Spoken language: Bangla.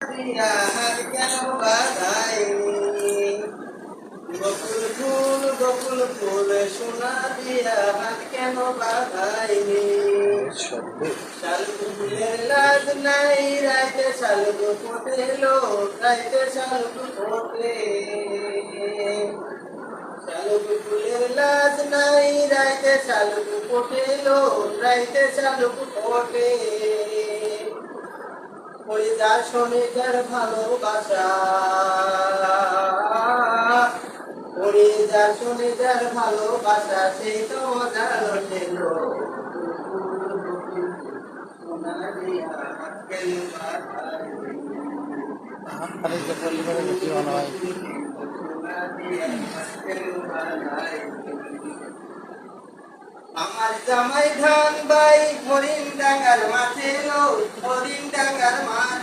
দিয়া হার কেন বাঁধাইনি বকুল ফুল সোনা দিয়া হাত কেন বাঁধাইনি শালুক ফুলের লাজ নাই রাইতে শালুক ফোটেলো রাইতে শালুক ফোটে শালুক ফুলের লাজ নাই রাইতে শালুক ফোটেলো রাইতে শালুক ফোটে ওই যার শোনে যার ভালোবাসা ওরে যার শোনে যার ভালোবাসা সেই তো মজা লোটেল আমার জামাই ধান বাই হরিণ ডাঙ্গার মাঠে লো হরিণ ডাঙ্গার মাঠ